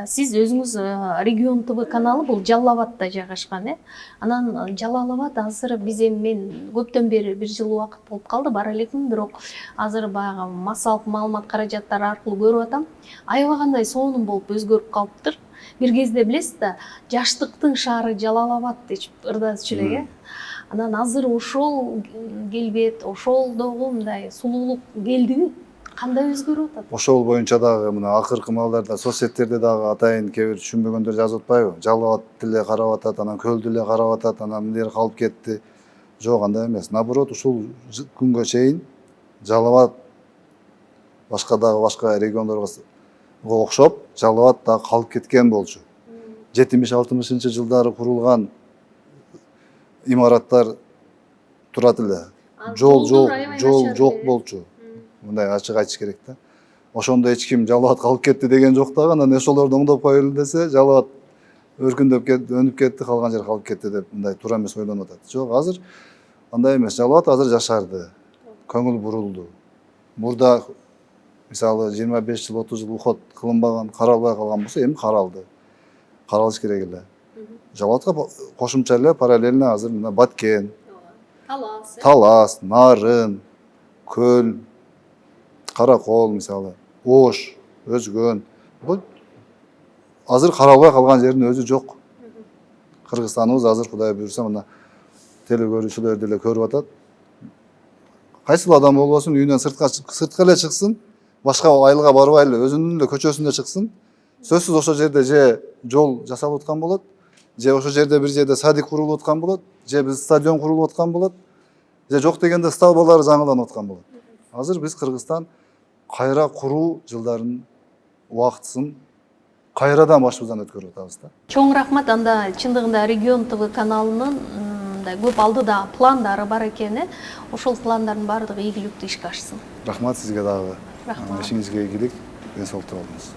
Сиз өзүңүз регион ТВ каналы бул Жалал Абадта жайгашкан, Анан Жалал Абад азыр мен көптөн бери 1 жыл убакыт болуп калды, бара элекмин, бирок азыр баягы массалык маалымат каражаттары аркылуу көрүп атам. Аябагандай сонун болуп өзгөрүп калыптыр. Бир кезде билесиз да, жаштыктын шаары Жалал Абад деп ырдашчу элек, Анан азыр ошол келбет, ошолдогу мындай сулуулук келдиби? Кандай өзгөрүп атат? Ошол боюнча дагы мына акыркы маалдарда соцсеттерде дагы атайын кээ бир түшүнбөгөндөр жазып атпайбы? Жалал Абад деле карап атат, анан Көл деле карап атат, анан мындайыр калып кетти. Жок, андай эмес. Наоборот, ушул күнгө чейин Жалал Абад башка региондорго окшоп, Жалал Абад дагы калып кеткен болчу. 70-60 жылдары курулган имараттар турат эле. Жол жок болчу. Мындай ачык айтыш керек да. Ошондо эч ким Жалал Абад калып кетти деген жок дагы, анан ошолорду оңдоп коелу десе, Жалал Абад өркүндөп кетти, өнүп кетти, калган жер калып кетти деп мындай туура эмес ойлонуп атат. Жок, азыр андай эмес. Жалал Абад азыр жашарды. Көңүл бурулду. Мурда мисалы 25 жыл, 30 жыл уход кылынбаган, каралбай калган болсо, эми каралды. Каралыш керек эле. Жалал Абадка кошумча эле параллельно азыр мына Баткен, Талас, Нарын, Көл, Каракол мисалы, Ош, Өзгөн. Бул азыр каралбай калган жердин өзү жок. Кыргызстаныбыз азыр Кудай буюрса мына теле көрүүчүлөр деле көрүп атат. Кайсыл адам болбосун үйүнөн сыртка эле чыксын, башка айылга барбай эле өзүнүн эле көчөсүндө чыксын. Сөзсүз ошол жерде же жол жасалып аткан болот, же ошол жерде бир жерде садик курулуп аткан болот, же биз стадион курулуп аткан болот, же жок дегенде столбалар жаңыланып аткан болот. Азыр биз Кыргызстан кайра куруу жылдарын убактысын кайрадан башыбыздан өткөрүп атабыз да. Чоң рахмат. Анда чындыгында Регион ТВ каналынын көп алдыда пландары бар экен. Ошол пландардын баардыгы ийгиликтүү ишке ашсын. Рахмат сизге дагы. Рахмат. Ишиңизге ийгилик, ден соолукта болуңуз.